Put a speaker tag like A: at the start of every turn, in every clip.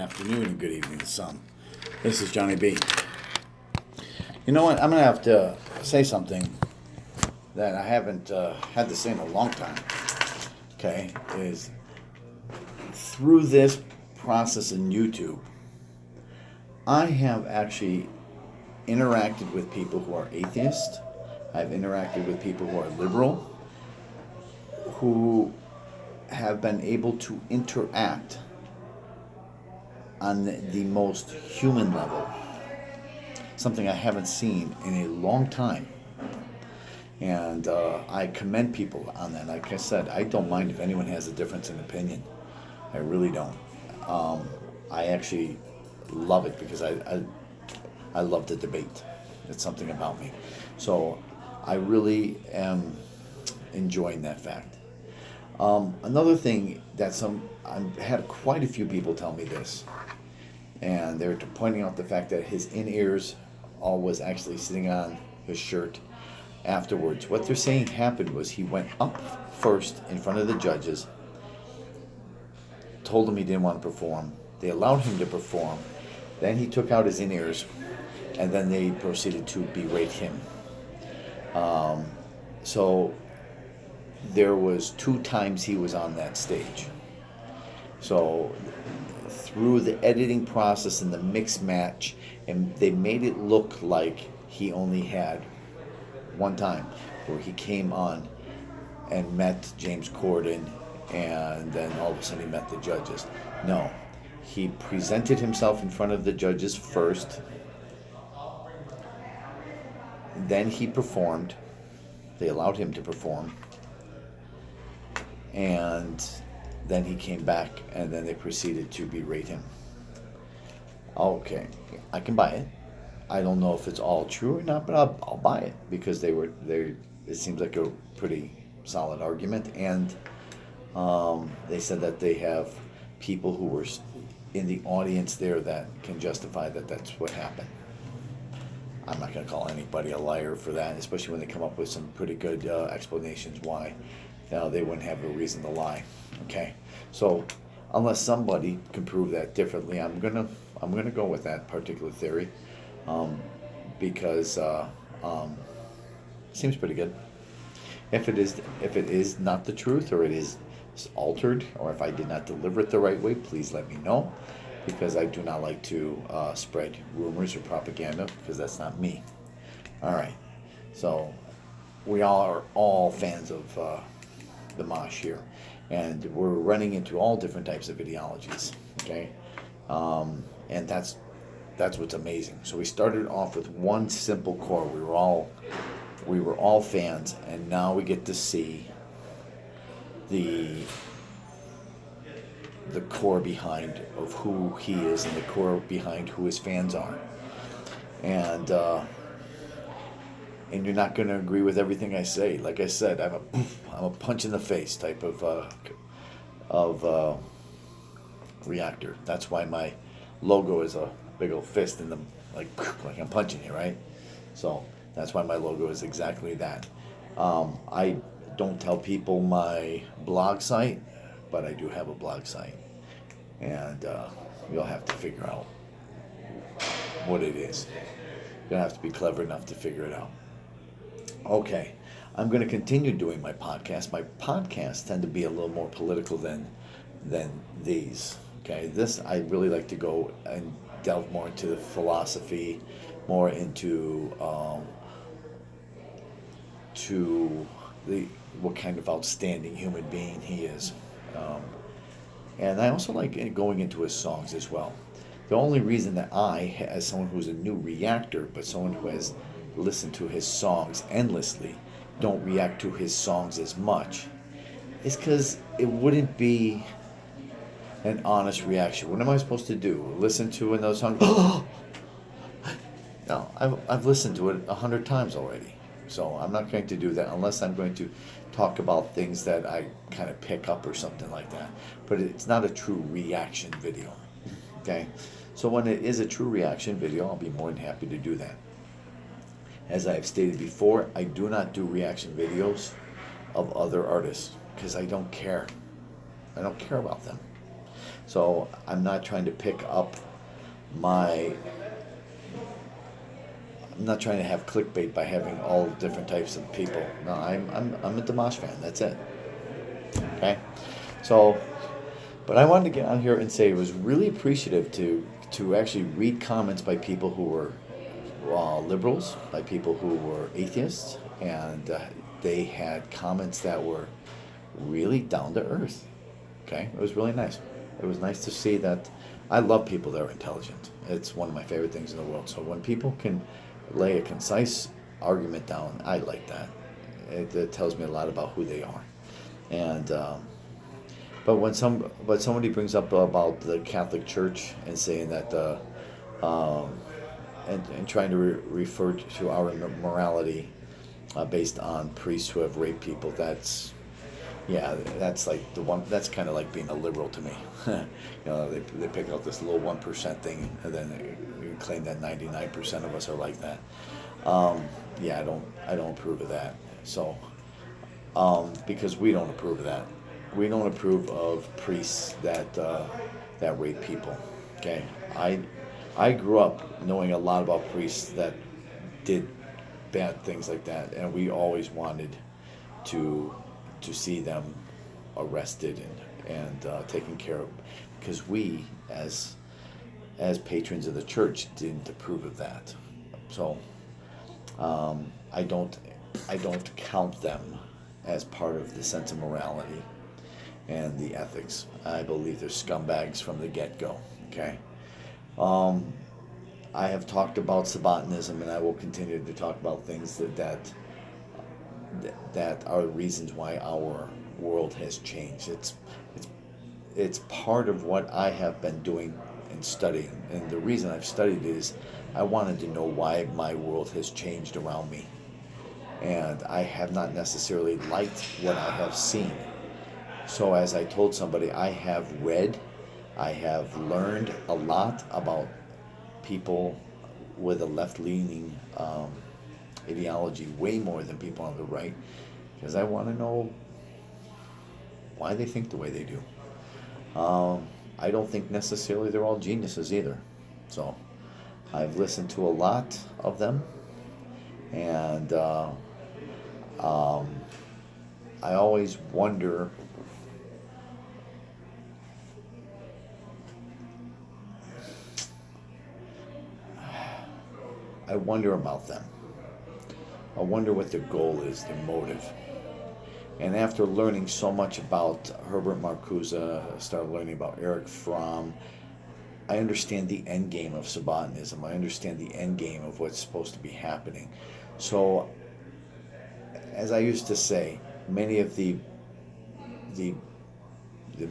A: afternoon, and good evening to some. This is Johnny B. You know what? I'm going to have to say something that I haven't had to say in a long time. Okay? Is through this process in YouTube, I have actually interacted with people who are atheist. I've interacted with people who are liberal, who have been able to interact on the most human level, something I haven't seen in a long time. And I commend people on that. Like I said, I don't mind if anyone has a difference in opinion. I really don't. I actually love it because I love the debate. It's something about me. So I really am enjoying that fact. Another thing that I've had quite a few people tell me this, and they're pointing out the fact that his in-ears all was actually sitting on his shirt afterwards. What they're saying happened was he went up first in front of the judges, told them he didn't want to perform. They allowed him to perform. Then he took out his in-ears, and then they proceeded to berate him. So there was 2 times he was on that stage. So through the editing process and the mix match, and they made it look like he only had one time where he came on and met James Corden, and then all of a sudden he met the judges. No, he presented himself in front of the judges first, then he performed. They allowed him to perform, and then he came back, and then they proceeded to berate him. Okay, I can buy it. I don't know if it's all true or not, but I'll buy it because it seems like a pretty solid argument, and they said that they have people who were in the audience there that can justify that that's what happened. I'm not going to call anybody a liar for that, especially when they come up with some pretty good explanations why they wouldn't have a reason to lie. Okay, so unless somebody can prove that differently, I'm gonna go with that particular theory, because it seems pretty good. If it is not the truth, or it is altered, or if I did not deliver it the right way, please let me know, because I do not like to spread rumors or propaganda, because that's not me. All right, so we are all fans of the mosh here, and we're running into all different types of ideologies. Okay, and that's what's amazing. So we started off with one simple core. We were all fans, and now we get to see the core behind of who he is, and the core behind who his fans are. And you're not going to agree with everything I say. Like I said, I'm a punch in the face type of reactor. That's why my logo is a big old fist in the like I'm punching you, right? So that's why my logo is exactly that. I don't tell people my blog site, but I do have a blog site, and you'll have to figure out what it is. You'll have to be clever enough to figure it out. Okay, I'm going to continue doing my podcast. My podcasts tend to be a little more political than these. Okay, this I really like to go and delve more into the philosophy, more into what kind of outstanding human being he is. And I also like going into his songs as well. The only reason that I, as someone who's a new reactor, but someone who has listened to his songs endlessly, don't react to his songs as much, is because it wouldn't be an honest reaction. What am I supposed to do? Listen to another song? No, I've listened to it 100 times already. So I'm not going to do that unless I'm going to talk about things that I kind of pick up or something like that. But it's not a true reaction video. Okay? So when it is a true reaction video, I'll be more than happy to do that. As I have stated before, I do not do reaction videos of other artists because I don't care. I don't care about them. So I'm not trying to pick up my. I'm not trying to have clickbait by having all different types of people. No, I'm a Dimash fan. That's it. Okay, so but I wanted to get on here and say it was really appreciative to actually read comments by people who were liberals, by people who were atheists, and they had comments that were really down to earth. Okay, it was really nice. It was nice to see that. I love people that are intelligent. It's one of my favorite things in the world. So when people can lay a concise argument down, I like that. It tells me a lot about who they are. And but somebody brings up about the Catholic Church and saying that um, and trying to refer to our morality based on priests who have raped people. That's like the one. That's kind of like being a liberal to me. They pick out this little 1% thing, and then they claim that 99% of us are like that. I don't approve of that. So because we don't approve of that, we don't approve of priests that rape people. Okay, I grew up knowing a lot about priests that did bad things like that, and we always wanted to see them arrested and taken care of, because we as patrons of the church didn't approve of that. So I don't count them as part of the sense of morality and the ethics. I believe they're scumbags from the get-go. Okay. I have talked about Sabbatinism, and I will continue to talk about things that are reasons why our world has changed. It's part of what I have been doing and studying, and the reason I've studied it is I wanted to know why my world has changed around me, and I have not necessarily liked what I have seen. So as I told somebody, I have read, I have learned a lot about people with a left-leaning ideology, way more than people on the right, because I want to know why they think the way they do. I don't think necessarily they're all geniuses either. So I've listened to a lot of them, and I always wonder about them. I wonder what their goal is, their motive. And after learning so much about Herbert Marcuse, I started learning about Eric Fromm, I understand the end game of Sabbatinism. I understand the end game of what's supposed to be happening. So, as I used to say, many of the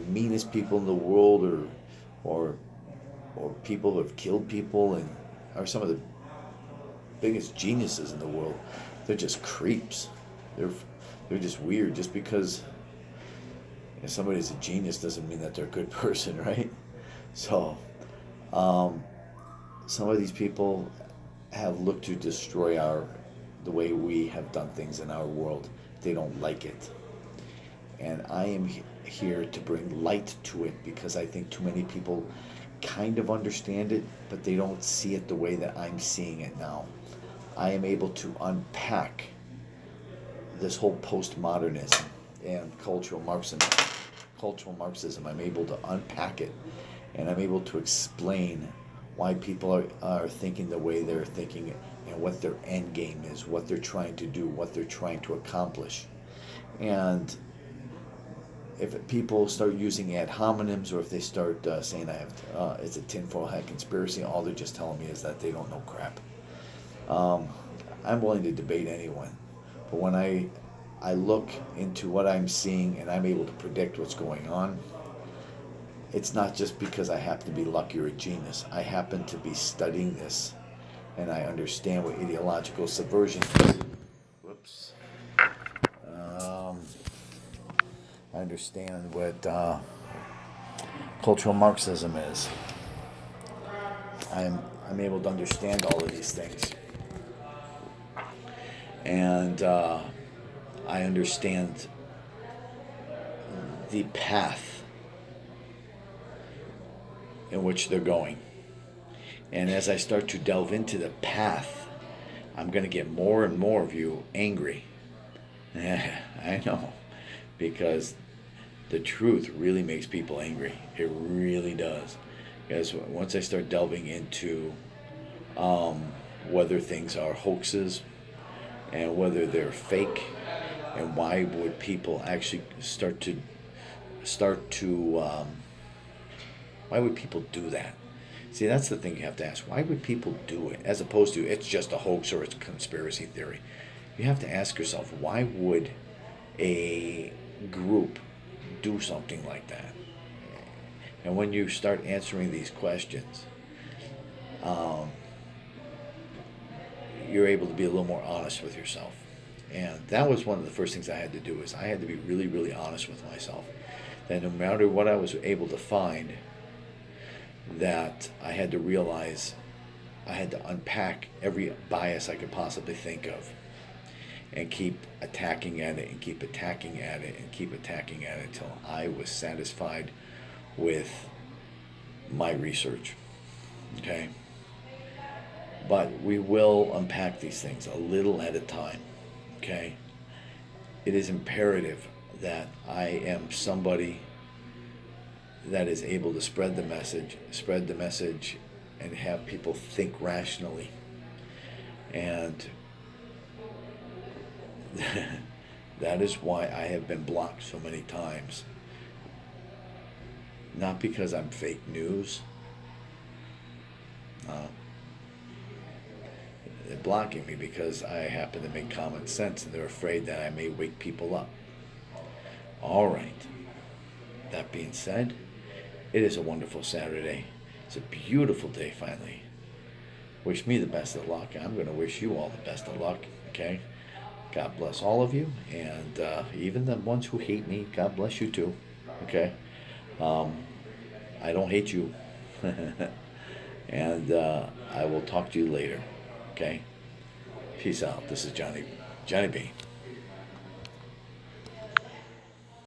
A: meanest people in the world, or people who have killed people and are some of the biggest geniuses in the world, they're just creeps. They're just weird. Just because somebody's a genius doesn't mean that they're a good person, right? So some of these people have looked to destroy the way we have done things in our world. They don't like it, and I am here to bring light to it, because I think too many people kind of understand it, but they don't see it the way that I'm seeing it now. I am able to unpack this whole postmodernism and cultural Marxism. I'm able to unpack it, and I'm able to explain why people are thinking the way they're thinking, and what their end game is, what they're trying to do, what they're trying to accomplish. And if people start using ad hominems, or if they start saying it's a tinfoil hat conspiracy, all they're just telling me is that they don't know crap. I'm willing to debate anyone, but when I look into what I'm seeing and I'm able to predict what's going on, it's not just because I happen to be lucky or a genius. I happen to be studying this, and I understand what ideological subversion is. Whoops. I understand what cultural Marxism is. I'm able to understand all of these things, and I understand the path in which they're going. And as I start to delve into the path, I'm going to get more and more of you angry. I know, because the truth really makes people angry. It really does. Because once I start delving into whether things are hoaxes and whether they're fake, and why would people actually start to why would people do that? See, that's the thing you have to ask. Why would people do it? As opposed to it's just a hoax or it's a conspiracy theory. You have to ask yourself, why would a group do something like that? And when you start answering these questions, you're able to be a little more honest with yourself. And that was one of the first things I had to do, is I had to be really, really honest with myself. That no matter what I was able to find, that I had to realize I had to unpack every bias I could possibly think of and keep attacking at it and keep attacking at it and keep attacking at it until I was satisfied with my research. Okay? But we will unpack these things a little at a time. Okay? It is imperative that I am somebody that is able to spread the message and have people think rationally. And that is why I have been blocked so many times. Not because I'm fake news. They're blocking me because I happen to make common sense, and they're afraid that I may wake people up. All right. That being said, it is a wonderful Saturday. It's a beautiful day finally. Wish me the best of luck. I'm going to wish you all the best of luck. Okay? God bless all of you, and even the ones who hate me, God bless you too. Okay? I don't hate you. And I will talk to you later. Okay? Peace out. This is Johnny B.